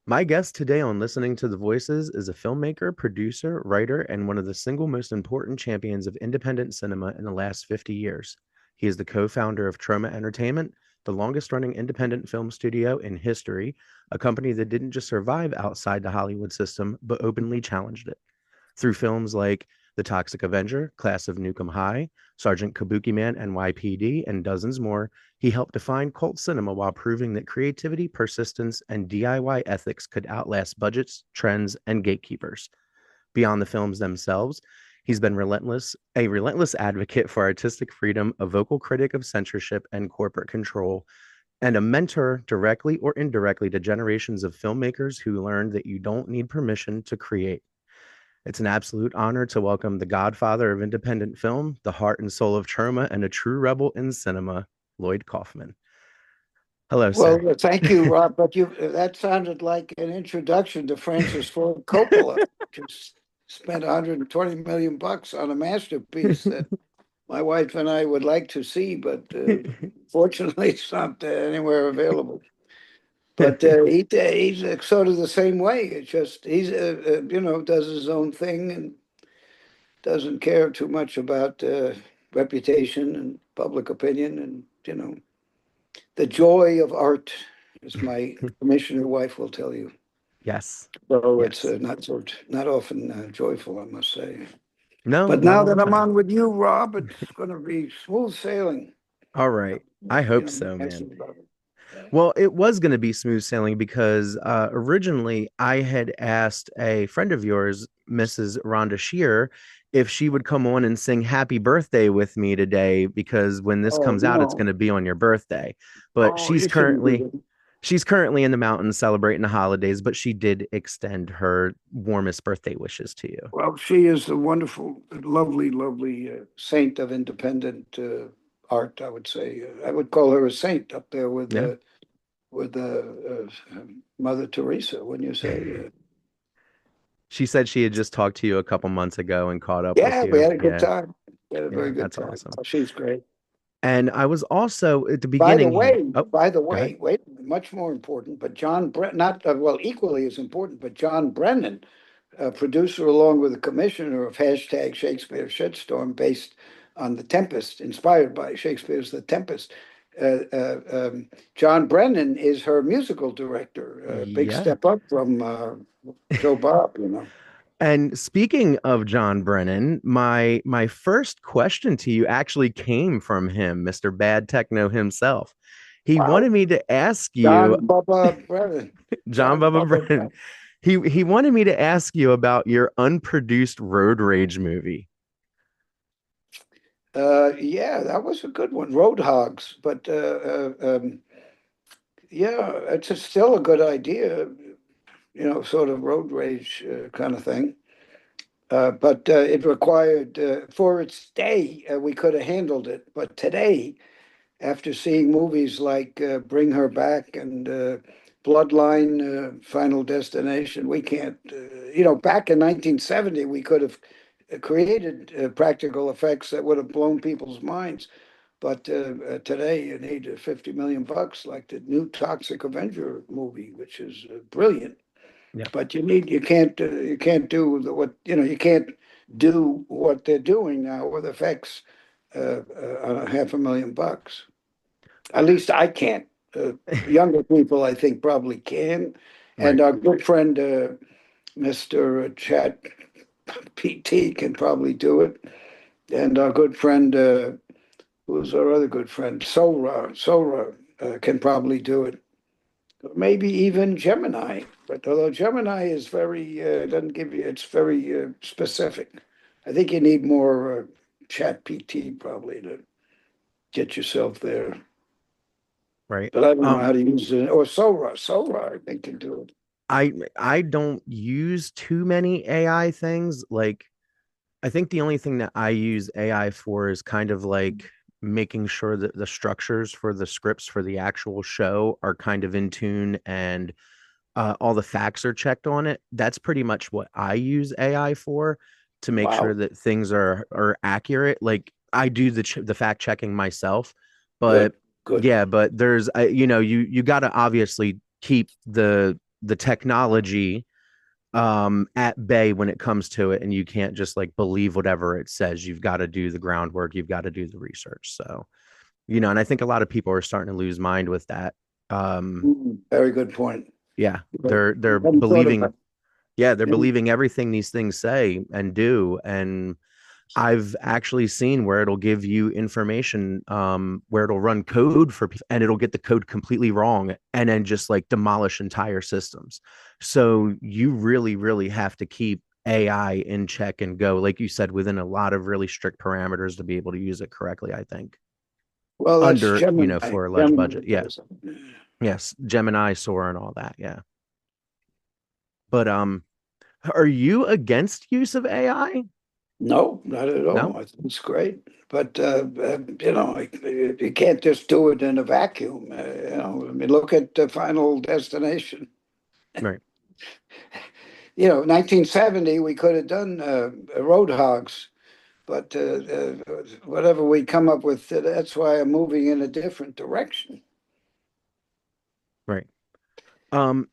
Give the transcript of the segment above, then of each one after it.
My guest today on Listening to the Voices is a filmmaker, producer, writer, and one of the single most important champions of independent cinema in the last 50 years. He is the co founder of Troma Entertainment, the longest running independent film studio in history, a company that didn't just survive outside the Hollywood system, but openly challenged it. Through films like The Toxic Avenger, Class of Nukem High, Sergeant Kabuki Man, NYPD, and dozens more, he helped define cult cinema while proving that creativity, persistence, and DIY ethics could outlast budgets, trends, and gatekeepers. Beyond the films themselves, he's been a relentless advocate for artistic freedom, a vocal critic of censorship and corporate control, and a mentor directly or indirectly to generations of filmmakers who learned that you don't need permission to create. It's an absolute honor to welcome the godfather of independent film, the heart and soul of Troma, and a true rebel in cinema, Lloyd Kaufman. Hello, Well, sir. thank you, Rob. But you that sounded like an introduction to Francis Ford Coppola. Just spent 120 million bucks on a masterpiece that my wife and I would like to see, but fortunately, it's not anywhere available. But he's sort of the same way. It's just he's does his own thing and doesn't care too much about reputation and public opinion, and the joy of art, as my commissioner wife will tell you. Yes. So it's Yes. not often joyful, I must say. No, But not now all the that I'm time. on with you, Rob, it's going to be smooth sailing. All right. I You hope know, so, man. asking about it. Well, it was going to be smooth sailing because originally I had asked a friend of yours, Mrs. Rhonda Shear, if she would come on and sing Happy Birthday with me today, because when this Oh comes out, it's going no! to be on your birthday. But Oh, you shouldn't do that. she's currently in the mountains celebrating the holidays, but she did extend her warmest birthday wishes to you. Well, she is a wonderful, lovely, lovely saint of independent art. I would say I would call her a saint up there Yeah. with Mother Teresa. When you say, She said she had just talked to you a couple months ago and caught up with yeah, we you. had a good Yeah. time. We had a Yeah. very good That's time. awesome. Oh, she's great. And I was also at the beginning here. Oh, By the go ahead. way, wait, much more important, but John Brennan, not well, equally as important, but John Brennan, a producer along with the commissioner of hashtag Shakespeare Shitstorm, based on The Tempest, inspired by Shakespeare's The Tempest. John Brennan is her musical director. Big Yeah. step up from Joe Bob, And speaking of John Brennan, my first question to you actually came from him, Mr. Bad Techno himself. He Wow, wanted me to ask you, John Bubba Brennan, John John Bubba Bubba Brennan. Brennan. He wanted me to ask you about your unproduced road rage movie. Yeah, that was a good one, Road Hogs. But yeah, still a good idea, sort of road rage kind of thing. But it required, for its day, we could have handled it. But today, after seeing movies like Bring Her Back and Bloodline, Final Destination, we can't, back in 1970, we could have created practical effects that would have blown people's minds. But today, you need 50 million bucks, like the new Toxic Avenger movie, which is brilliant. Yeah. But you can't do what you can't do what they're doing now with effects on a half a million bucks. At least I can't. Younger people, I think, probably can. Right. And our good friend, Mr. Chat PT, can probably do it. And our good friend, who's our other good friend, Sora, can probably do it. Maybe even Gemini. But although Gemini is very, doesn't give you, it's very specific. I think you need more Chat PT probably to get yourself there. Right. But I don't know Um, how to use it. Or Sora, I think can do it. I don't use too many AI things. Like I think the only thing that I use AI for is kind of like making sure that the structures for the scripts for the actual show are kind of in tune and all the facts are checked on it. That's pretty much what I use AI for to make sure Wow, that things are accurate. Like I do the fact checking myself, good, but good. yeah, but there's you got to obviously keep the the technology at bay when it comes to it, and you can't just like believe whatever it says. You've got to do the groundwork, you've got to do the research. So, and I think a lot of people are starting to lose mind with that. Very good point. Yeah, But they're I hadn't thought about believing, yeah, they're it. believing everything these things say and do. And I've actually seen where it'll give you information, where it'll run code for people and it'll get the code completely wrong and then just like demolish entire systems. So you really, really have to keep AI in check and go, like you said, within a lot of really strict parameters to be able to use it correctly, I think. Well, that's Under, Gemini. for a large Gemini budget. Yeah. does it. Yes. Gemini, Sora, and all that. Yeah. But are you against use of AI? No, not at No? all. I think it's great. But you can't just do it in a vacuum. I mean, look at the Final Destination. Right. 1970, we could have done Roadhogs, but whatever we come up with, that's why I'm moving in a different direction. Right. Um,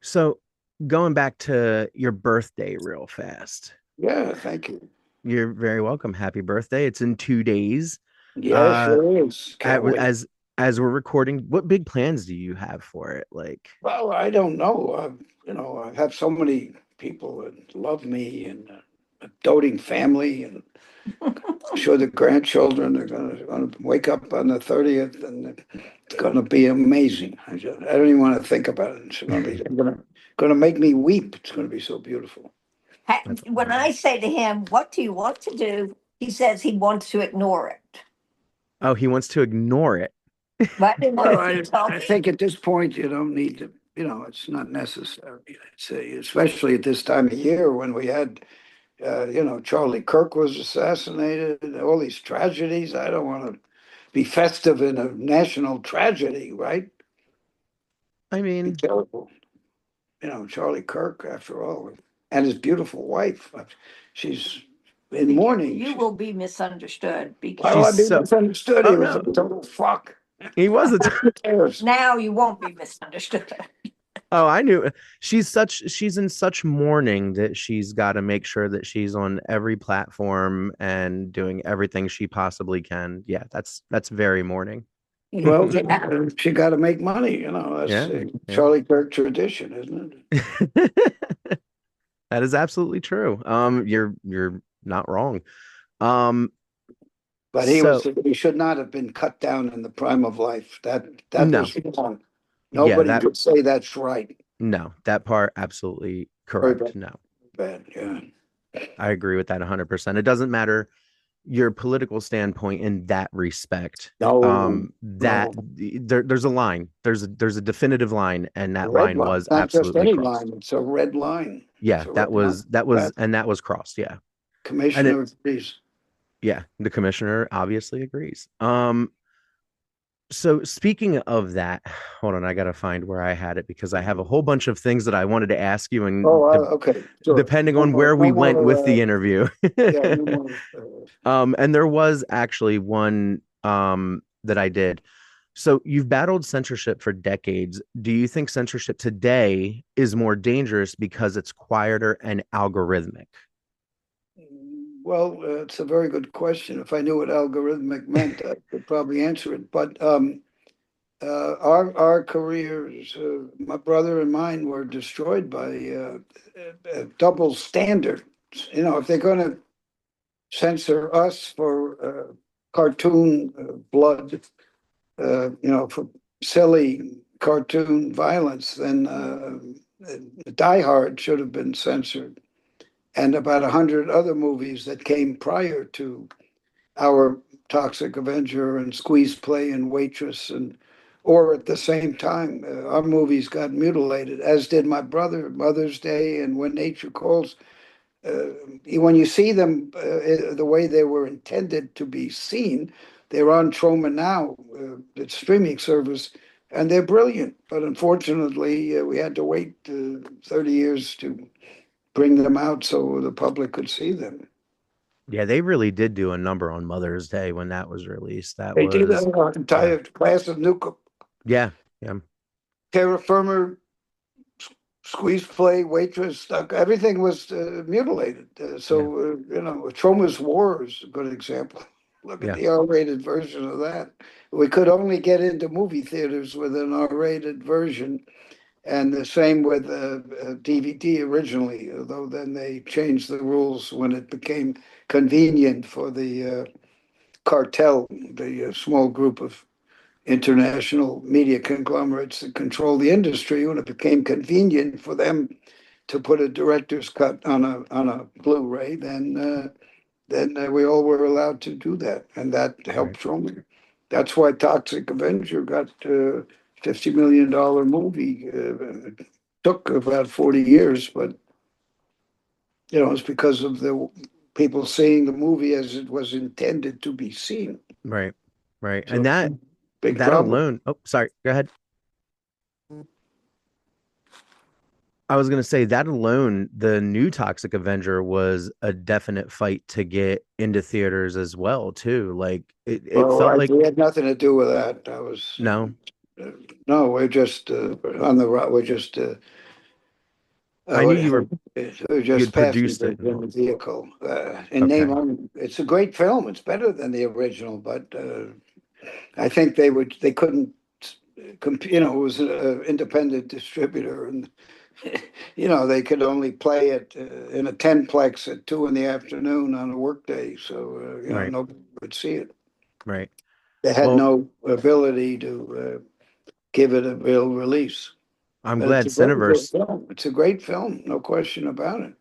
so going back to your birthday real fast. Yeah, thank you. You're very welcome. Happy birthday. It's in 2 days. Yeah, Uh sure is. Can't wait. as we're recording, what big plans do you have for it? Like, Well, I don't know. I have so many people that love me and a doting family, and I'm sure the grandchildren are gonna wake up on the 30th, and it's gonna be amazing. I don't even want to think about it. It's gonna make me weep. It's gonna be so beautiful. that's When awesome. I say to him, "What do you want to do?" he says he wants to ignore it. Oh, he wants to ignore it. But I don't know Well, if he told I me. think at this point you don't need to. It's not necessary. I'd say, especially at this time of year when we had Charlie Kirk was assassinated, all these tragedies. I don't want to be festive in a national tragedy, right? I Be mean, terrible. Charlie Kirk, after all, and his beautiful wife. She's in mourning. You will be misunderstood Why would I she's because be so, misunderstood? oh He was a no, total fuck. he was a Who cares? now you won't be misunderstood. Oh, I knew she's in such mourning that she's got to make sure that she's on every platform and doing everything she possibly can. Yeah, that's very mourning. Well, she got to make money. That's Yeah, yeah. Charlie Kirk tradition, isn't it? That is absolutely true. You're not wrong. Um, But so he should not have been cut down in the prime of life. That no, was wrong. yeah, Nobody that could say that's right. no, that part absolutely Very correct. No, bad. Yeah. I agree with that 100%. It doesn't matter your political standpoint in that respect. No, That no. there's a line. There's a definitive line, and A that red line line, was not just absolutely any crossed. line. It's a red line. It's Yeah, a that red line. was that That was and that was crossed. Yeah. And it commissioner agrees. yeah, the commissioner obviously agrees. So speaking of that, hold on, I gotta find where I had it because I have a whole bunch of things that I wanted to ask you, Oh, and okay, sure. depending No on more, where we no went with more. the interview. Yeah, no more. And there was actually one that I did. So you've battled censorship for decades. Do you think censorship today is more dangerous because it's quieter and algorithmic? Well, it's a very good question. If I knew what algorithmic meant, I could probably answer it. But our careers, my brother and mine, were destroyed by double standards. If they're going to censor us for cartoon blood, for silly cartoon violence, then Die Hard should have been censored, and about 100 other movies that came prior to our Toxic Avenger and Squeeze Play and Waitress, or at the same time, our movies got mutilated, as did my brother, Mother's Day and When Nature Calls. Uh, when you see them the way they were intended to be seen, they're on Troma Now, the streaming service, and they're brilliant. But unfortunately, we had to wait 30 years to bring them out so the public could see them. Yeah, they really did do a number on Mother's Day when that was released. That They did was, an yeah, entire class of new yeah, yeah. terra firma squeeze plate, waitress, stuck. Everything was mutilated. Yeah. Troma's War is a good example. Look at Yeah. the R-rated version of that. We could only get into movie theaters with an R-rated version, and the same with DVD originally. Although then they changed the rules when it became convenient for the cartel, the small group of international media conglomerates that control the industry. When it became convenient for them to put a director's cut on a Blu-ray, then we all were allowed to do that, and that Right. helped Roman. That's why Toxic Avenger got $50 million movie. It took about 40 years, but it's because of the people seeing the movie as it was intended to be seen. Right. Right. And So big that problem. alone. Oh, sorry. Go ahead. I was gonna say that alone, the new Toxic Avenger was a definite fight to get into theaters as well, too. Like it Well, felt like we had nothing to do with that. That was no. no, we're just on the road. We're just I knew you were we're you just had produced passengers it and in the all. vehicle. In name Okay. only, it's a great film. It's better than the original, but I think they couldn't. It was an independent distributor, and they could only play it in a 10-plex at 2 in the afternoon on a workday, so Right. nobody would see it. Right. They had Well, no ability to give it a real release. I'm But it's glad a very good Cineverse. film. It's a great film, no question about it.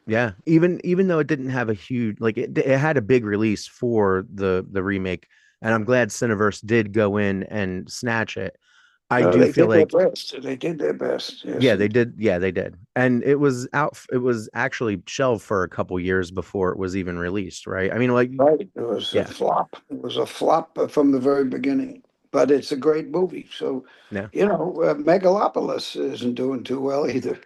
Yeah, even though it didn't have a huge like it had a big release for the remake, and I'm glad Cineverse did go in and snatch it. I No, do they feel did their like best. They did their best. Yes, yeah, they did. Yeah, they did. And it was out, it was actually shelved for a couple years before it was even released, right? I mean, like, right. It was a yeah, flop. It was a flop from the very beginning. But it's a great movie. So, yeah. Megalopolis isn't doing too well either.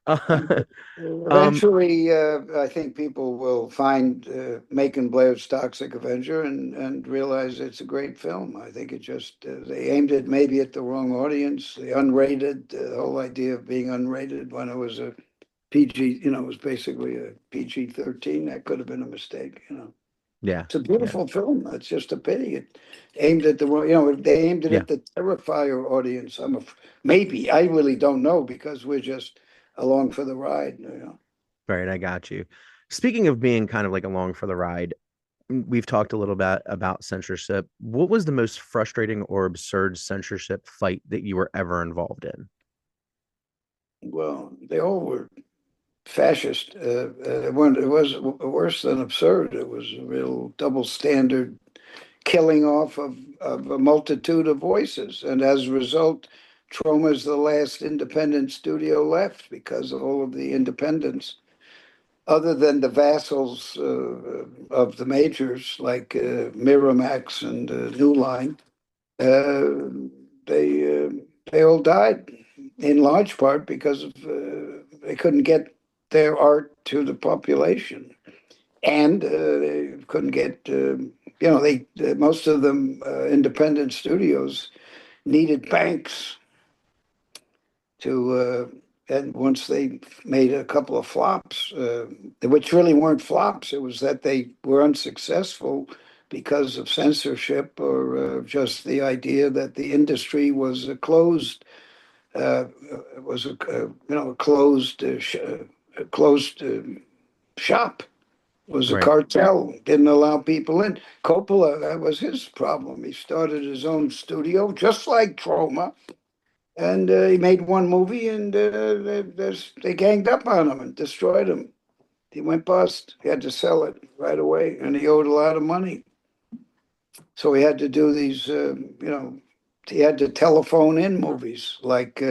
Uh, um, Eventually, I think people will find Macon Blair's Toxic Avenger and realize it's a great film. I think it just they aimed it maybe at the wrong audience. The unrated, the whole idea of being unrated when it was a PG, it was basically a PG-13. That could have been a mistake. yeah, It's a yeah, beautiful film. It's just a pity it aimed at the wrong. They aimed it yeah. at the Terrifier audience. Maybe I really don't know because we're just along for the ride. Right, I got you. Speaking of being kind of like along for the ride, we've talked a little bit about censorship. What was the most frustrating or absurd censorship fight that you were ever involved in? Well, they all were fascist. It was worse than absurd. It was a real double standard killing off of a multitude of voices. And as a result, Troma is the last independent studio left because all of the independents, other than the vassals of the majors like Miramax and New Line, uh, they uh, they all died in large part because of they couldn't get their art to the population, and they couldn't get they most of them independent studios needed banks to and once they made a couple of flops, which really weren't flops, it was that they were unsuccessful because of censorship or just the idea that the industry was a closed was a closed a closed shop, was a Right. cartel, didn't allow people in. Coppola, that was his problem. He started his own studio, just like Troma, and he made one movie, and they ganged up on him and destroyed him. He went bust. He had to sell it right away, and he owed a lot of money. So he had to do these, he had to telephone in movies like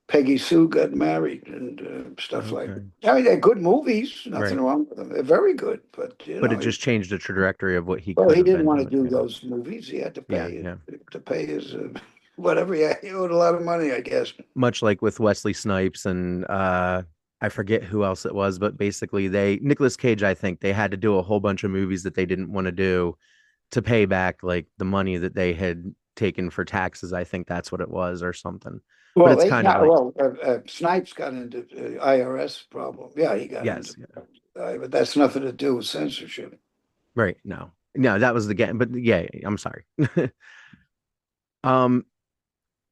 Peggy Sue Got Married and stuff like that. Okay. I mean, they're good movies, nothing Right. wrong with them. They're very good, but But it just changed the trajectory of what he well, could he have didn't been want to doing. do Yeah. those movies. He had to Yeah. pay Yeah. his whatever. Yeah, he owed a lot of money, I guess. Much like with Wesley Snipes and I forget who else it was, but basically they Nicolas Cage, I think they had to do a whole bunch of movies that they didn't want to do to pay back like the money that they had taken for taxes. I think that's what it was or something. But Well, it's kind of like, Snipes got into IRS problem. Yeah, he got into, yes, yeah, but that's nothing to do with censorship. right. No, no, that was the game. But yeah, I'm sorry. um,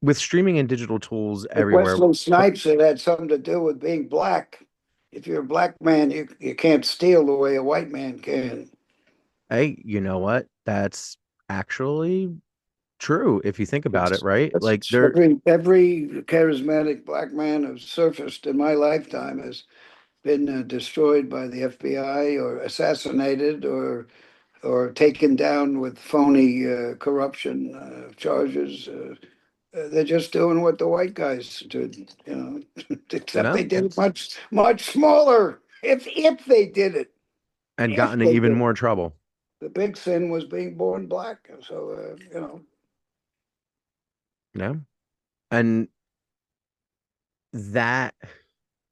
with streaming and digital tools With everywhere, Wesley Snipes, it had something to do with being black. If you're a black man, you can't steal the way a white man can. hey, you know what? That's actually true if you think about it, right? Like there, Every charismatic black man who's surfaced in my lifetime has been destroyed by the FBI or assassinated or taken down with phony corruption charges. They're just doing what the white guys did, except they no, did it much smaller. If they did it, and if gotten in they even did more it, trouble. the big sin was being born black. So No, and that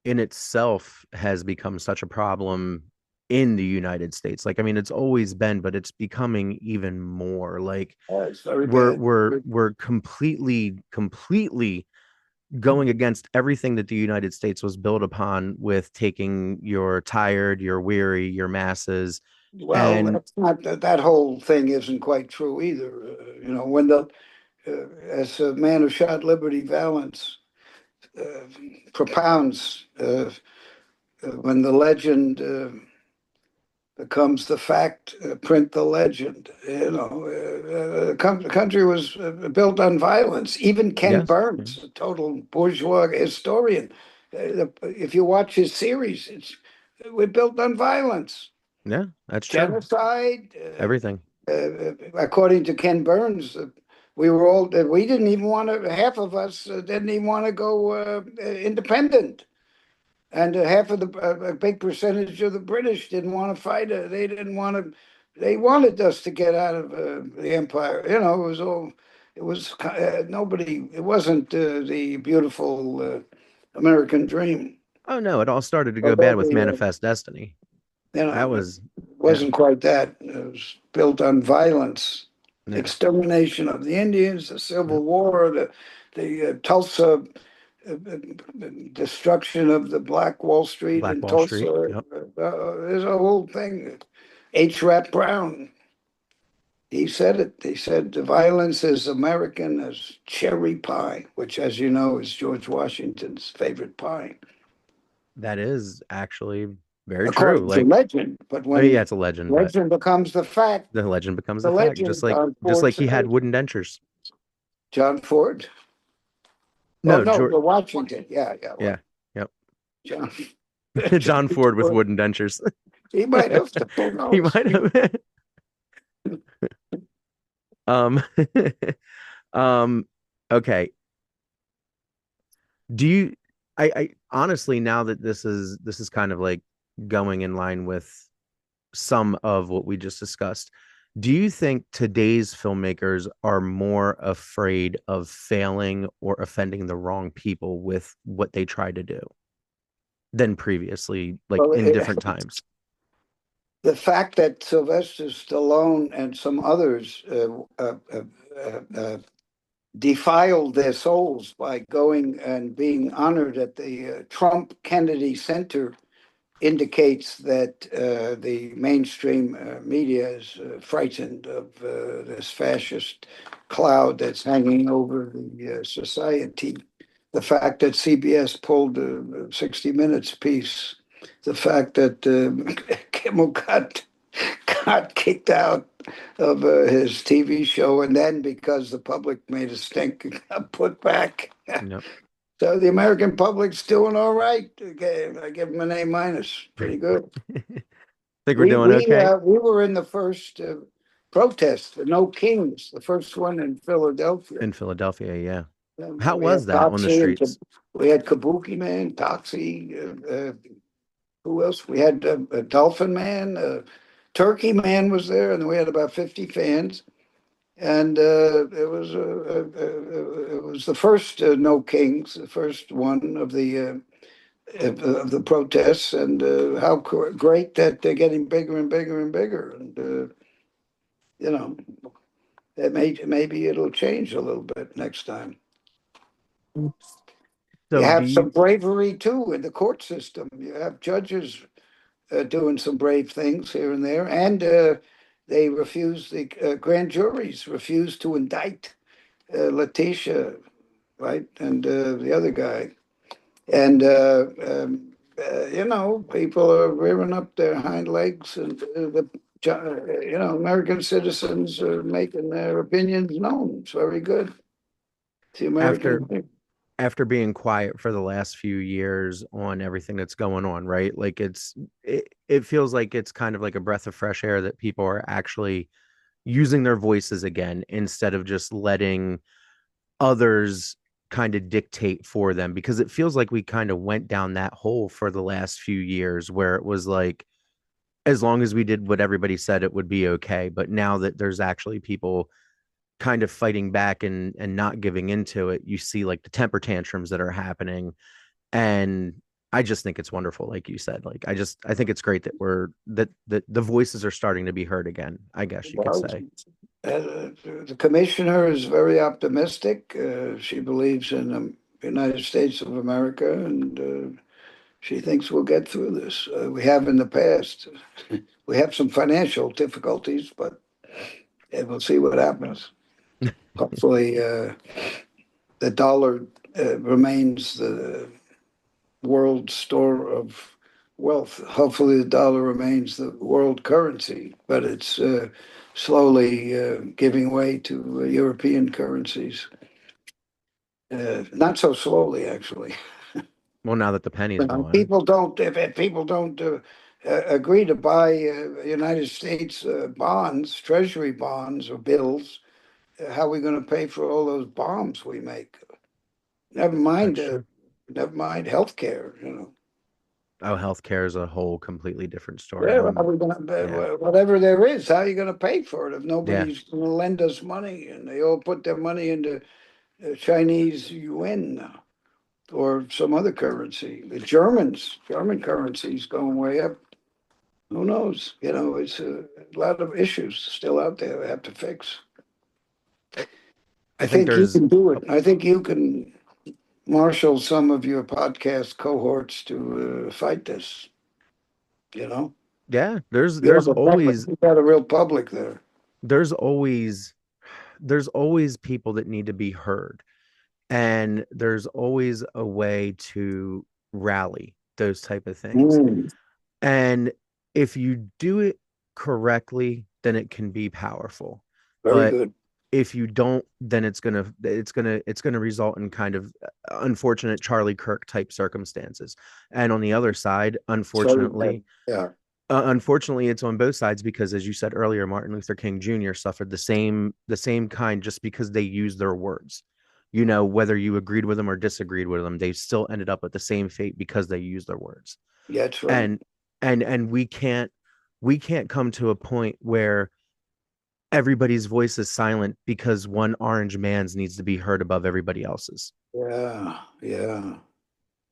in itself has become such a problem in the United States. Like, I mean, it's always been, but it's becoming even more. Like it's very we're bad. we're we're completely going against everything that the United States was built upon with taking your tired, your weary, your masses, Well, and that's not that whole thing isn't quite true either. When as a man of shot Liberty Valance uh, propounds, when the legend becomes the fact, print the legend. The country was built on violence. Even Ken yes, Burns, a total bourgeois historian, if you watch his series, we're built on violence, yeah, that's true. genocide. Everything. According to Ken Burns, we didn't even want to. Half of us didn't even want to go independent. And half of a big percentage of the British didn't want to fight it. They didn't want to. They wanted us to get out of the empire. It was all. It was nobody. It wasn't the beautiful American dream. Oh no, it all started to go Although bad with the Manifest Destiny. That it was, yeah, wasn't quite that. It was built on violence, yeah, extermination of the Indians, the yeah. Civil War, the Tulsa destruction of the Black Wall Street Black in Wall Street. Tulsa. Yep. There's a whole thing. H. Rap Brown, he said it. He said the violence is American as cherry pie, which, as you know, is George Washington's favorite pie, That is actually very true. according to Like, legend. But oh yeah, when it's a legend, but legend becomes the fact, the legend becomes the a fact. legend, John Just Ford like he had said, wooden dentures. John Ford. Oh No, no, George. the Washington. Yeah, yeah. Yeah, What yep. John? John John Ford with Ford. wooden dentures. He might have. Who He knows? might have. um, um. Okay. Do you? I honestly, now that this is kind of like going in line with some of what we just discussed. Do you think today's filmmakers are more afraid of failing or offending the wrong people with what they try to do than previously, like Well, in different times? the fact that Sylvester Stallone and some others defiled their souls by going and being honored at the Trump Kennedy Center indicates that the mainstream media is frightened of this fascist cloud that's hanging over the society. The fact that CBS pulled the 60 Minutes piece, the fact that Kimmel got kicked out of his TV show, and then because the public made a stink, got put back. Yep. So the American public's doing all right. Okay, I give them an A minus. Pretty good. Think we're We doing we okay uh, we were in the first protest, the No Kings, the first one in Philadelphia. in Philadelphia? Yeah. How We was had that on the Toxie streets? we had Kabuki Man, Toxie. Who else? We had Dolphin Man, Turkey Man was there, and we had about 50 fans. And it was the first No Kings, the first one of the protests, and how great that they're getting bigger and bigger and bigger. And you know, maybe it'll change a little bit next time. You So do have some you bravery too in the court system. You have judges doing some brave things here and there, and they refuse the grand juries refuse to indict Letitia, right, and the other guy, and people are rearing up their hind legs, and American citizens are making their opinions known. It's very good. It's the after American thing. after being quiet for the last few years on everything that's going on, right? Like it feels like it's kind of like a breath of fresh air that people are actually using their voices again instead of just letting others kind of dictate for them, because it feels like we kind of went down that hole for the last few years where it was like as long as we did what everybody said it would be okay, but now that there's actually people kind of fighting back and not giving into it, you see like the temper tantrums that are happening. And I just think it's wonderful, like you said. Like I think it's great that that the voices are starting to be heard again, I guess you could Well, say. the commissioner is very optimistic. She believes in the United States of America, and she thinks we'll get through this. We have in the past. We have some financial difficulties, but we'll see what happens. Hopefully, the dollar remains the world store of wealth. Hopefully, the dollar remains the world currency, but it's slowly giving way to European currencies. Not so slowly, actually. Well, now that the penny's gone. People don't, if people don't agree to buy United States bonds, treasury bonds or bills, how are we going to pay for all those bombs we make? Never mind, That's true. never mind healthcare, you know. Oh, healthcare is a whole completely different story. Yeah, how I'm are we gonna, Yeah. whatever there is, how are you gonna pay for it if Yeah. nobody's gonna lend us money and they all put their money into Chinese yuan now or some other currency? The German currency is going way up. Who knows? You know, it's a lot of issues still out there we have to fix. I I think think you there's can do it. I think you can marshal some of your podcast cohorts to fight this, you know? yeah, You have a public, you got a real public there. there's always there's always people that need to be heard, and there's always a way to rally those type of things. Mm, And if you do it correctly, then it can be powerful. very But good. if you don't, then it's gonna result in kind of unfortunate Charlie Kirk type circumstances. And on the other side, So, yeah, unfortunately, it's on both sides because, as you said earlier, Martin Luther King Jr. suffered the same kind just because they used their words. You know, whether you agreed with them or disagreed with them, they still ended up with the same fate because they used their words. yeah, that's right. And and we can't come to a point where everybody's voice is silent because one orange man's needs to be heard above everybody else's. Yeah, yeah.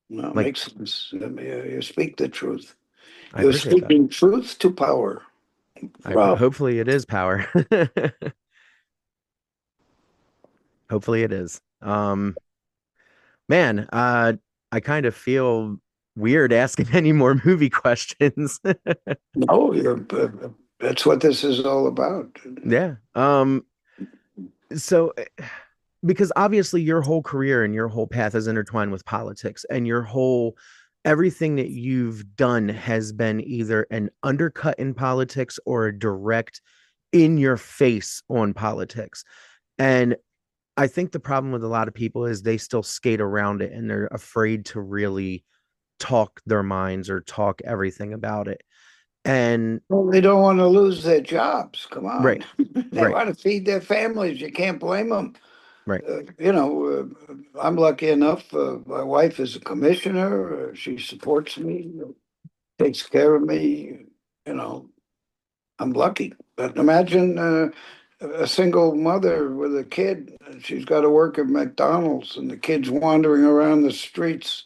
No, Like, makes sense. I mean, you speak the truth. I You're appreciate that. speaking truth to power. Wow. Hopefully it is power. Hopefully it is. Man, I kind of feel weird asking any more movie questions. No, that's what this is all about. Yeah. So because obviously your whole career and your whole path is intertwined with politics, and your whole everything that you've done has been either an undercut in politics or a direct in your face on politics. And I think the problem with a lot of people is they still skate around it and they're afraid to really talk their minds or talk everything about it. And Well, they don't want to lose their jobs. Come right, on. They right, want to feed their families. You can't blame them. right. I'm lucky enough. My wife is a commissioner. She supports me, takes care of me. You know, I'm lucky. But imagine a single mother with a kid, and she's got to work at McDonald's, and the kid's wandering around the streets,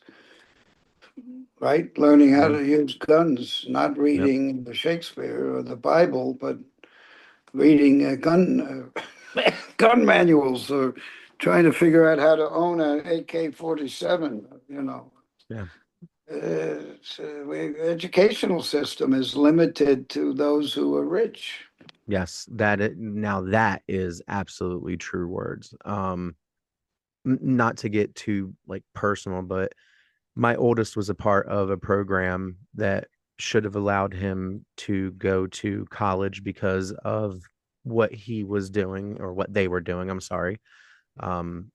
right? Learning how Yeah. to use guns, not Yep. reading the Shakespeare or the Bible, but reading a gun. gun manuals or trying to figure out how to own an AK-47, you know. Yeah. Educational system is limited to those who are rich. Yes, now that is absolutely true words. Not to get too like personal, but my oldest was a part of a program that should have allowed him to go to college because of what he was doing or what they were doing. I'm sorry. Um,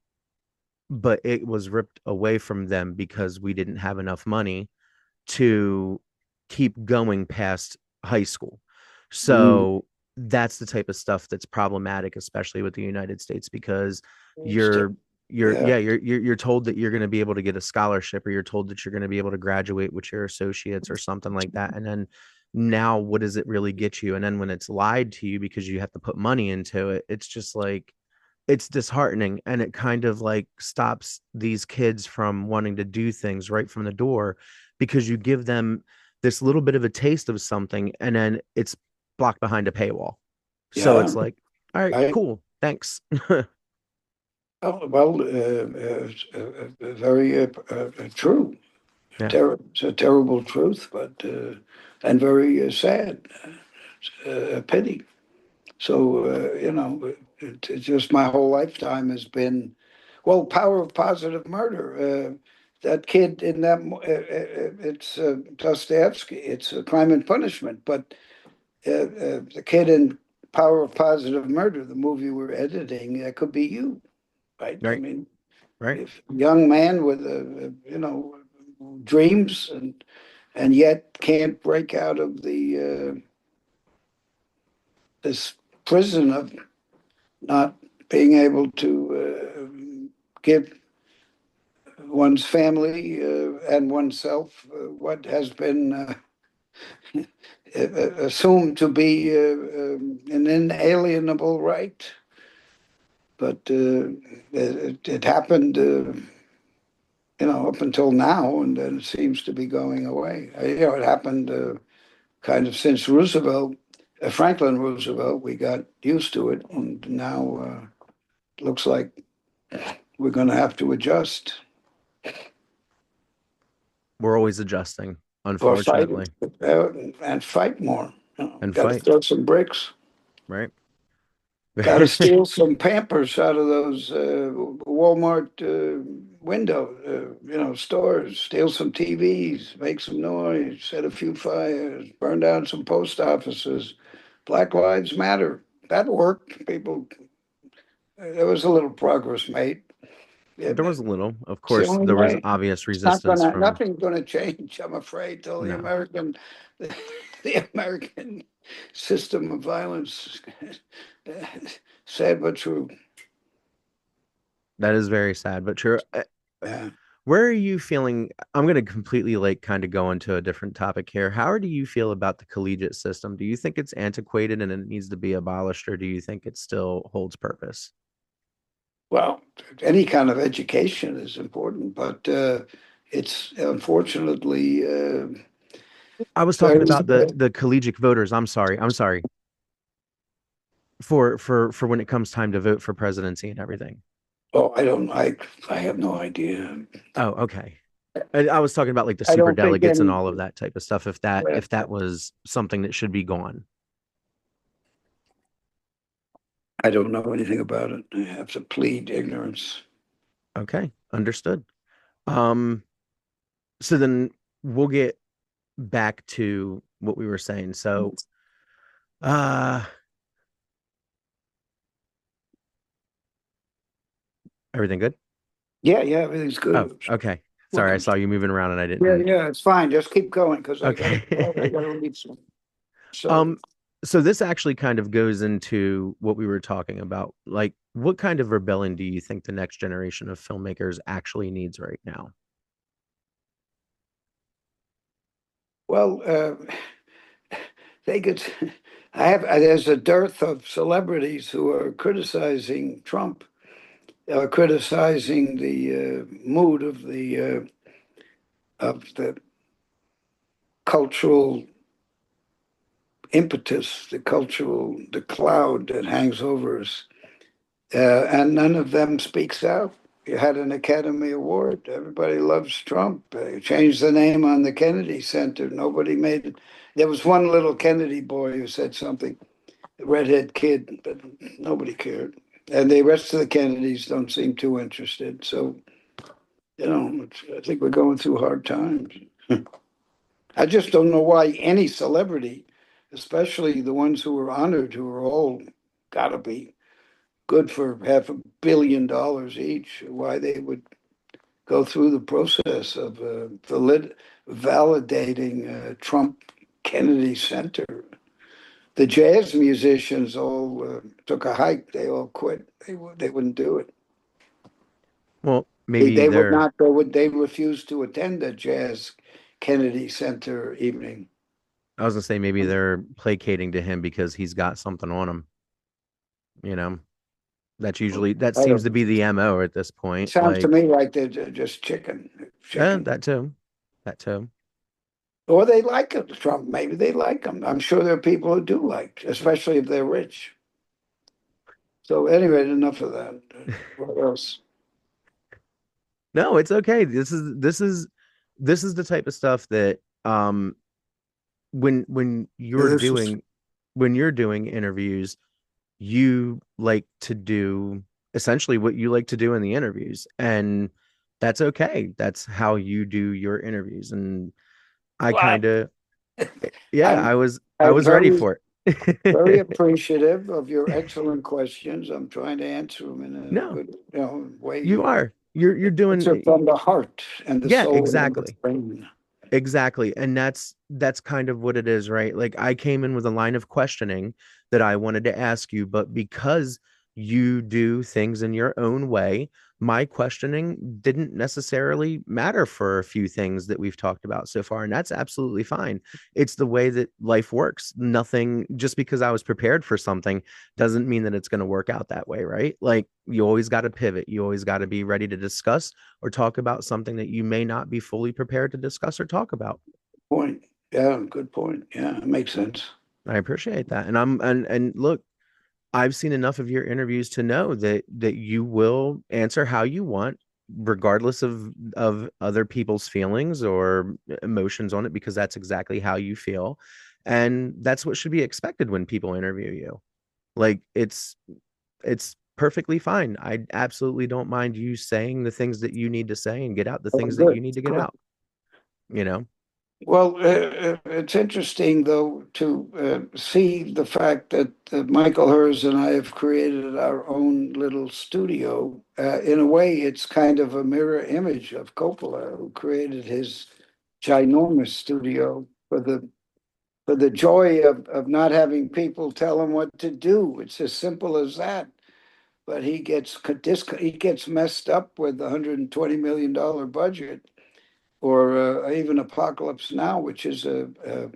but it was ripped away from them because we didn't have enough money to keep going past high school. Mm. So that's the type of stuff that's problematic, especially with the United States, because St- you're you're Yeah, yeah you're told that you're going to be able to get a scholarship, or you're told that you're going to be able to graduate with your associates or something like that, and then now what does it really get you? And then when it's lied to you because you have to put money into it, it's just like it's disheartening, and it kind of like stops these kids from wanting to do things right from the door because you give them this little bit of a taste of something and then it's blocked behind a paywall. So yeah. it's like, all right, I cool, thanks. Oh, well, very true. Yeah, It's a terrible truth, but and very sad. A pity. So it's just my whole lifetime has been, well, power of positive murder. That kid in that, it's Dostoevsky. It's a Crime and Punishment. But the kid in Power of Positive Murder, the movie we're editing, that could be you, right? I right, mean, right. if a young man with dreams and yet can't break out of the this prison of not being able to give one's family and oneself what has been assumed to be an inalienable right. But it happened, up until now, and then it seems to be going away. It happened kind of since Roosevelt, Franklin Roosevelt. We got used to it, and now looks like we're going to have to adjust We're always adjusting, or fight unfortunately, and fight more. and Got to fight, throw some bricks. right. Got to steal some Pampers out of those Walmart window, stores. Steal some TVs, make some noise, set a few fires, burn down some post offices. Black Lives Matter. That worked. People, there was a little progress made. Yeah, There was a little, of it's the course, only there was way. obvious It's not resistance gonna, from nothing's gonna change, I'm afraid, till the no. American, the American system of violence. Sad but true. That is very sad, but true. Yeah. Where are you feeling? I'm going to completely like kind of go into a different topic here. How do you feel about the collegiate system? Do you think it's antiquated and it needs to be abolished, or do you think it still holds purpose? Well, any kind of education is important, but it's unfortunately I was talking very. about the collegiate voters. I'm sorry. I'm sorry. For when it comes time to vote for presidency and everything. Oh, I don't. I have no idea. Oh, okay. I was talking about like the I super don't think delegates and any. all of that type of stuff. If that was something that should be gone. I don't know anything about it. I have to plead ignorance. Okay, understood. Um, so then we'll get back to what we were saying. So, uh, everything good? Yeah, yeah, everything's Oh, good. okay. Sorry, I Welcome. saw you moving around and I Yeah, didn't. yeah, it's fine. Just keep going because I Okay. gotta leave soon. So, Um, so this actually kind of goes into what we were talking about. Like, what kind of rebellion do you think the next generation of filmmakers actually needs right now? well, they could. I have. There's a dearth of celebrities who are criticizing Trump, criticizing the mood of the cultural impetus, the cloud that hangs over us. and none of them speaks out. You had an Academy Award. Everybody loves Trump. You changed the name on the Kennedy Center. Nobody made it. There was one little Kennedy boy who said something, a redhead kid, but nobody cared. And the rest of the Kennedys don't seem too interested. So, I think we're going through hard times. I just don't know why any celebrity, especially the ones who were honored, who are all got to be good for $500 million each, why they would go through the process of validating Trump Kennedy Center. The jazz musicians all took a hike. They all quit. They wouldn't do it. Well, They, maybe they would they're not go. They refused to attend a jazz Kennedy Center evening. I was gonna say maybe they're placating to him because he's got something on him, you know. That I seems don't to know. be the MO at this It point. sounds to Like, me like they're just chicken. that too. That too. Or they like him, Trump. Maybe they like him. I'm sure there are people who do like, especially if they're rich. So anyway, enough of that. What else? No, it's okay. This is the type of stuff that when you're This is doing interviews, you like to do essentially what you like to do in the interviews, and that's okay. That's how you do your interviews. And I what kind of yeah, I'm. I I'm was ready very, for very it. appreciative of your excellent questions. I'm trying to answer them in a No, good, way. you are. You're Answer doing from the heart and the yeah, soul and the exactly. brain. Exactly. And that's kind of what it is, right? Like I came in with a line of questioning that I wanted to ask you, but because you do things in your own way, my questioning didn't necessarily matter for a few things that we've talked about so far, and that's absolutely fine. It's the way that life works. Nothing just because I was prepared for something doesn't mean that it's going to work out that way, right? Like you always got to pivot. You always got to be ready to discuss or talk about something that you may not be fully prepared to discuss or talk about. Point. Yeah, good point. Yeah, it makes sense. I appreciate that. And and look, I've seen enough of your interviews to know that you will answer how you want, regardless of other people's feelings or emotions on it, because that's exactly how you feel. And that's what should be expected when people interview you. Like it's perfectly fine. I absolutely don't mind you saying the things that you need to say and get out the Oh, things that you good. need to get Good. out, you know? Well, it's interesting, though, to see the fact that Michael Hers and I have created our own little studio. In a way, it's kind of a mirror image of Coppola, who created his ginormous studio for the joy of not having people tell him what to do. It's as simple as that. But he gets messed up with a $120 million budget, or even Apocalypse Now, which is a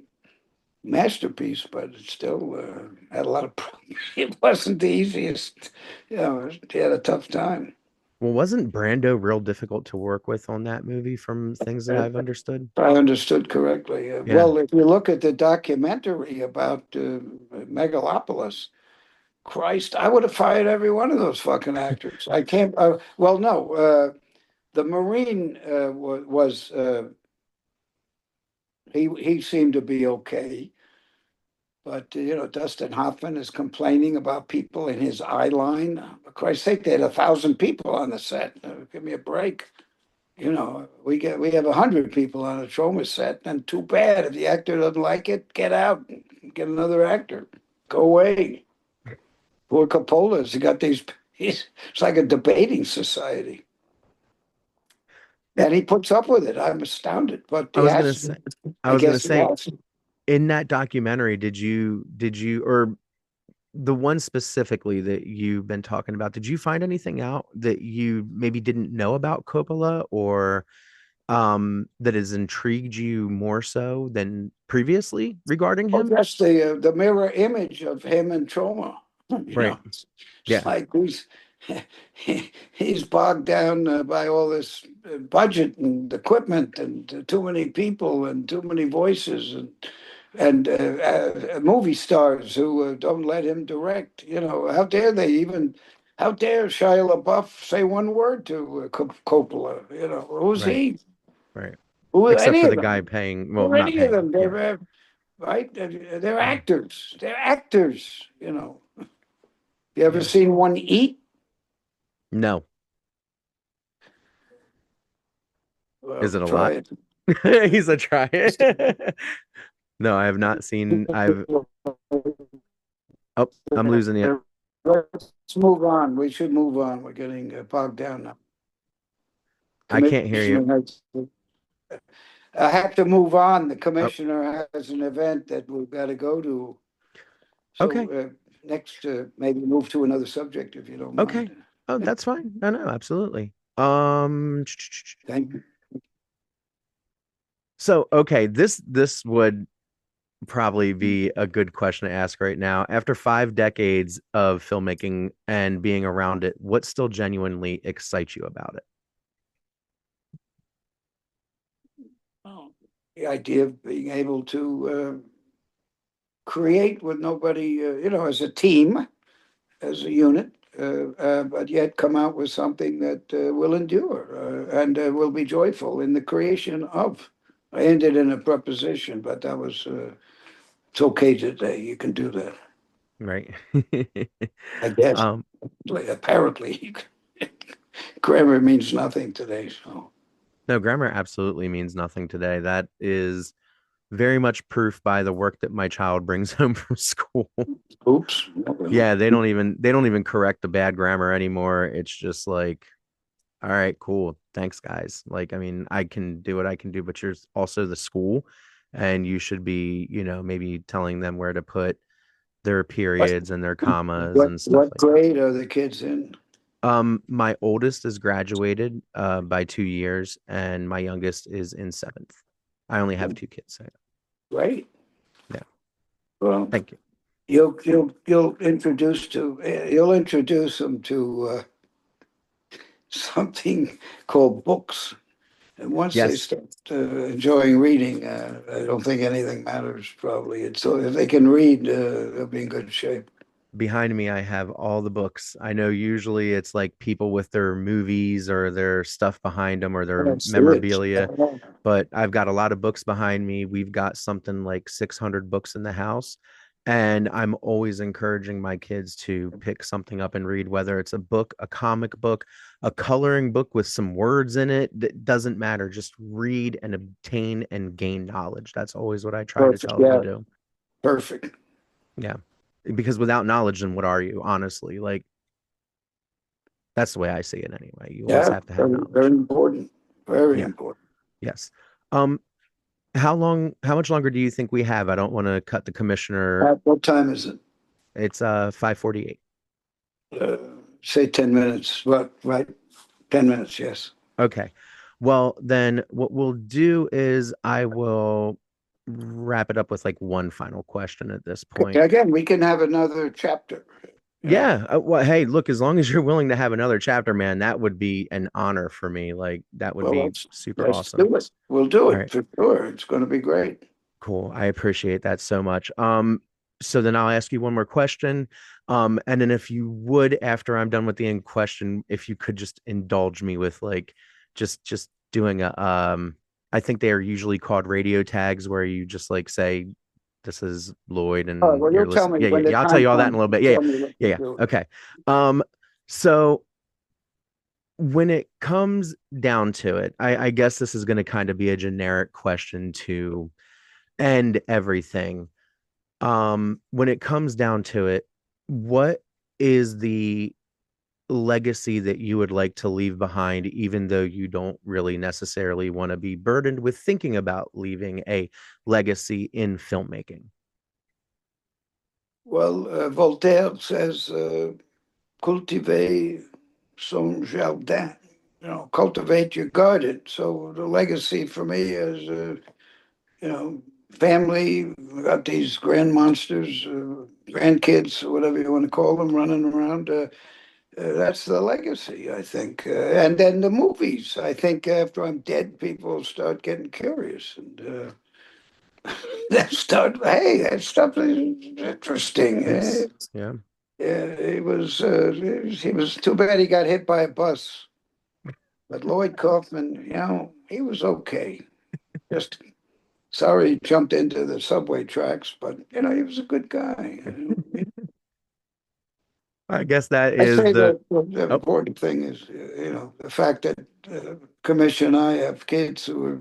masterpiece, but it still had a lot of problems. It wasn't the easiest. He had a tough time. Well, wasn't Brando real difficult to work with on that movie from things that If I've understood? I understood correctly. Yeah. Well, if you look at the documentary about Megalopolis, Christ, I would have fired every one of those fucking actors. I can't. Well, no, the Marine was he seemed to be okay. But Dustin Hoffman is complaining about people in his eye line. For Christ's sake, they had 1,000 people on the set. Give me a break. We have 100 people on a trauma set, and too bad if the actor doesn't like it, get out, get another actor, go away. Poor Coppola's he got these. It's like a debating society, Eh, and he puts up with it. I'm astounded, but I he was gonna has. say I I was gonna guess he say has. in that documentary, did you or the one specifically that you've been talking about, did you find anything out that you maybe didn't know about Coppola or that has intrigued you more so than previously regarding Oh, him? that's the mirror image of him and trauma. Right. It's Yeah. like he's bogged down by all this budget and equipment and too many people and too many voices and movie stars who don't let him direct. How dare they even How dare Shia LaBeouf say one word to Coppola? You know, who's Right, he? right. Who Except any for of the guy them? paying, well, Who not any of paying. them? Yeah. They're right. They're actors. They're actors. You know. You ever Yes. seen one eat? No. Is Well, it a try lot? it. He's a try. No, I have not seen. Oh, I'm losing you. Let's move on. We should move on. We're getting bogged down now. I can't hear you. Commissioner has, I have to move on. The Oh, commissioner has an event that we've got to go to. okay. So next, maybe move to another subject if you don't Okay. mind. Oh, that's fine. No, no, absolutely. Um, Thank you. so okay, this would probably be a good question to ask right now. After 5 decades of filmmaking and being around it, what still genuinely excites you about it? Oh, the idea of being able to create with nobody, as a team, as a unit, but yet come out with something that will endure and will be joyful in the creation of. I ended in a preposition, but that was, it's okay today. You can do that, Right. I guess. Um, Apparently, grammar means nothing today. So, no, grammar absolutely means nothing today. That is very much proof by the work that my child brings home from school. oops. Yeah, they don't even correct the bad grammar anymore. It's just like, all right, cool. Thanks, guys. Like, I mean, I can do what I can do, but you're also the school, and you should be, maybe telling them where to put their What, periods and their commas what, and stuff what like that. grade are the kids in? My oldest is graduated by 2 years, and my youngest is in seventh. I only have two kids, so Great. yeah. Well, Thank you. you'll introduce them to something called books. And once they Yes. start enjoying reading, I don't think anything matters probably. And so if they can read, they'll be in good shape. Behind me, I have all the books. I know usually it's like people with their movies or their stuff behind them or their That's it. memorabilia, but I've got a lot of books behind me. We've got something like 600 books in the house. And I'm always encouraging my kids to pick something up and read, whether it's a book, a comic book, a coloring book with some words in it. That doesn't matter. Just read and obtain and gain knowledge. That's always what I try to Perfect. tell them to Yeah, do. perfect. Yeah. Because without knowledge, then what are you, honestly? Like, that's the way I see it anyway. You always Yeah, have to have very, very knowledge. important. Very Yeah. important. Yes. Um, how much longer do you think we have? I don't want to cut the commissioner. What time is it? It's 5:48. Uh, say 10 minutes. What, right? 10 minutes, yes. Okay. Well, then what we'll do is I will wrap it up with like one final question at this Okay, point. again, we can have another chapter. Yeah. Yeah. Well, hey, look, as long as you're willing to have another chapter, man, that would be an honor for me. Like, that would Well, be let's super let's awesome. do it. We'll do All it right. for sure. It's going to be great. Cool. I appreciate that so much. So then I'll ask you one more question. And then if you would, after I'm done with the end question, if you could just indulge me with like just doing I think they are usually called radio tags where you just like say this is Lloyd All right, and well, you're you'll tell listening. me Yeah, yeah, when the yeah. I'll tell time you all that in a comes. little bit. Yeah, yeah, Tell me what yeah, to yeah. do. Okay. So when it comes down to it, I guess this is going to kind of be a generic question to end everything. When it comes down to it, what is the legacy that you would like to leave behind, even though you don't really necessarily want to be burdened with thinking about leaving a legacy in filmmaking? Well, Voltaire says, cultiver son jardin. Cultivate your garden. So the legacy for me is, family. We got these grand monsters, grandkids, whatever you want to call them, running around. That's the legacy, I think. And then the movies. I think after I'm dead, people start getting curious and that start. Hey, that stuff is interesting. Yes. Yeah. he was too bad he got hit by a bus. But Lloyd Kaufman, he was okay. Just sorry he jumped into the subway tracks, but he was a good guy. I guess that I is say the that the oh important thing is, the fact that Commission and I have kids who are,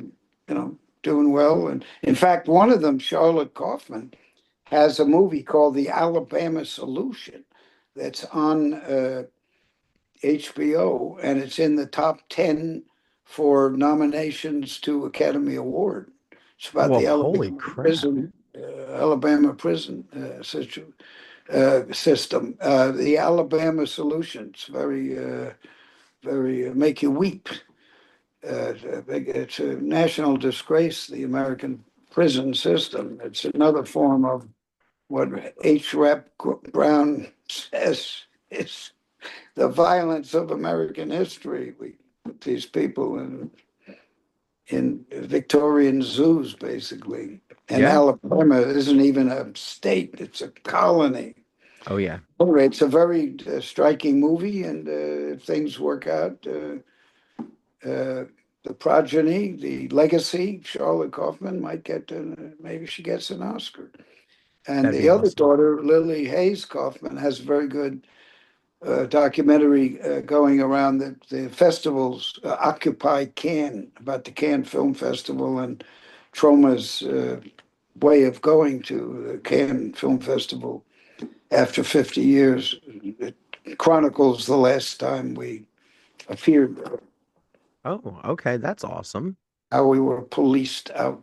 doing well. And in fact, one of them, Charlotte Kaufman, has a movie called The Alabama Solution that's on HBO, and it's in the top 10 for nominations to Academy Award. It's about well, the holy crap. Alabama prison system. The Alabama Solution. It's very make you weep. It's a national disgrace, the American prison system. It's another form of what H. Rap Brown says is the violence of American history. We put these people in Victorian zoos, basically. And Yeah. Alabama isn't even a state; it's a colony. Oh yeah. Anyway, it's a very striking movie, and if things work out, the progeny, the legacy, Charlotte Kaufman might get, maybe she gets an Oscar. And That'd be the other awesome. daughter, Lily Hayes Kaufman, has a very good documentary going around the festivals, Occupy Cannes, about the Cannes Film Festival and Troma's way of going to the Cannes Film Festival after 50 years. It chronicles the last time we appeared there, Oh, okay, that's awesome. how we were policed out.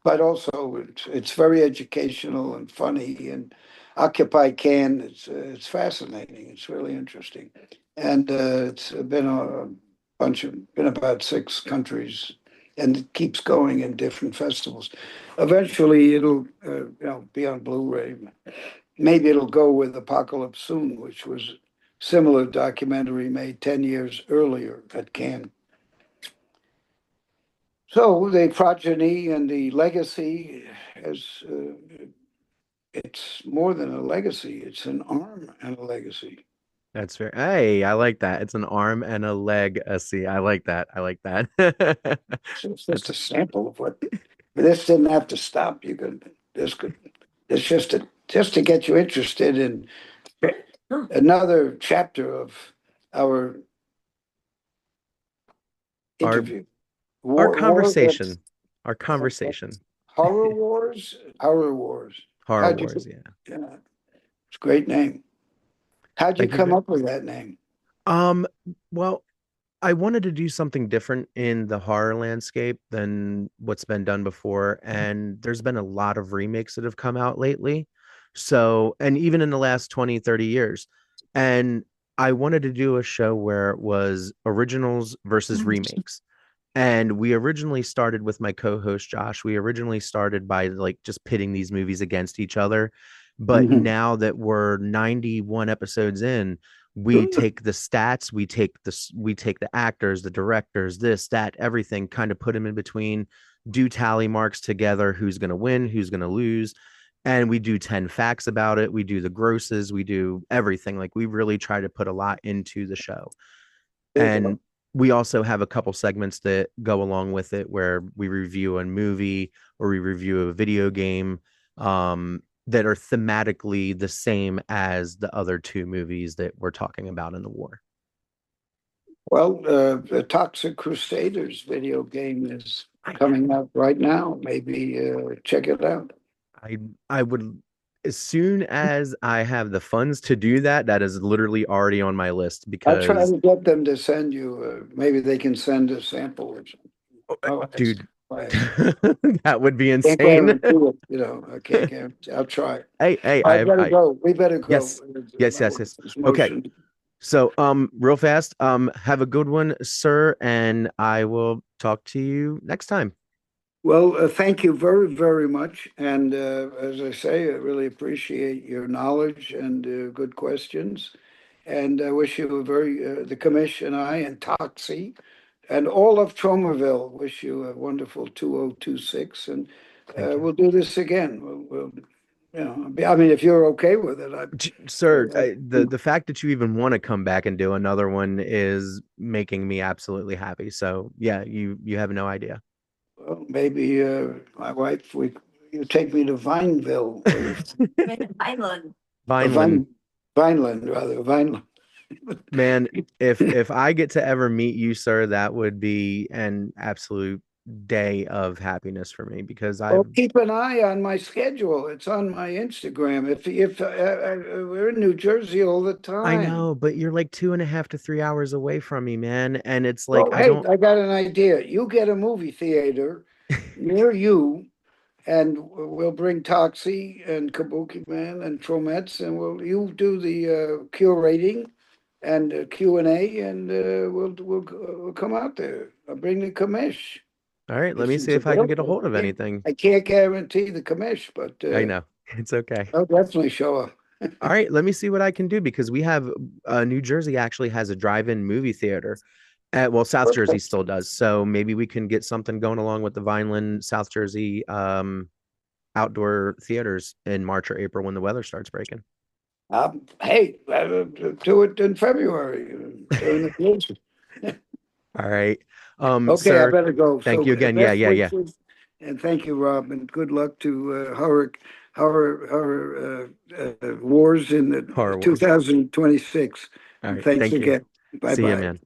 But also, it's very educational and funny. And Occupy Can, it's fascinating. It's really interesting, and it's been about 6 countries, and it keeps going in different festivals. Eventually, it'll be on Blu-ray. Maybe it'll go with Apocalypse Soon, which was similar documentary made 10 years earlier at Cannes. So the progeny and the legacy has it's more than a legacy, it's an arm and a legacy. That's fair. Hey, I like that. It's an arm and a leg. See, I like that. I like that. So it's just That's a sample of what this didn't have to stop. You could this could it's just to get you interested in another chapter of our our interview. our War that's conversation. Our conversation. Horror Wars. Horror How'd you Wars, yeah. yeah, it's a great name. How'd you Thank you come very up with that name? um well, I wanted to do something different in the horror landscape than what's been done before. And there's been a lot of remakes that have come out lately. So, and even in the last 20, 30 years. And I wanted to do a show where it was originals versus remakes. And we originally started with my co-host Josh. We originally started by like just pitting these movies against each other. But Mhm. now that we're 91 episodes in, we take the stats, we take the actors, the directors, this, that, everything, kind of put them in between, do tally marks together, who's going to win, who's going to lose. And we do 10 facts about it. We do the grosses, we do everything. Like we really try to put a lot into the show. There you And go. we also have a couple segments that go along with it where we review a movie or we review a video game that are thematically the same as the other two movies that we're talking about in the war. Well, the Toxic Crusaders video game is I coming out right now. Maybe check it out. I I would, as soon as I have the funds to do that, that is literally already on my list I'll try because to get them to send you. Maybe they can send a sample or something. dude, I that would be can't insane. guarantee it. I can't guarantee. I'll try. Hey, I better go. We better go. yes, yes, My yes, wife yes. is Okay. motion. So, real fast, have a good one, sir, and I will talk to you next time. Well, thank you very, very much. And as I say, I really appreciate your knowledge and good questions. And I wish you the commission and I and Toxie and all of Tromaville wish you a wonderful 2026. And Thank you. we'll do this again. We'll You know, I mean, if you're okay with it, Sir, I, the fact that you even want to come back and do another one is making me absolutely happy. So yeah, you have no idea. well, maybe my wife, you take me to Vineville or Island. Vineland, Vine, Vineland rather, Vineland. man, if I get to ever meet you, sir, that would be an absolute day of happiness for me because Well, I've keep an eye on my schedule. It's on my Instagram. If we're in New Jersey all the I time. know, but you're like 2.5 to 3 hours away from me, man. And it's like Well, I hey, don't I got an idea. You get a movie theater near you, and we'll bring Toxie and Kabuki Man and Tromets, and you do the curating and Q&A, and we'll come out there. I'll bring the commish. all right, let If me see she's if I can get a available. hold of anything. I can't guarantee the commish, but I know. It's okay. I'll definitely show up. All right, let me see what I can do because we have New Jersey actually has a drive-in movie theater. Well, South Jersey Perfect. still does. So maybe we can get something going along with the Vineland, South Jersey outdoor theaters in March or April when the weather starts breaking. Hey, do it in February during the blizzard. All right. Okay, I Sir, better go. thank So you again. Yeah, best yeah, yeah. wishes, and thank you, Rob, and good luck to our wars in the Horror Wars. 2026. All And right. thanks Thank you. again. Bye See you, bye. man.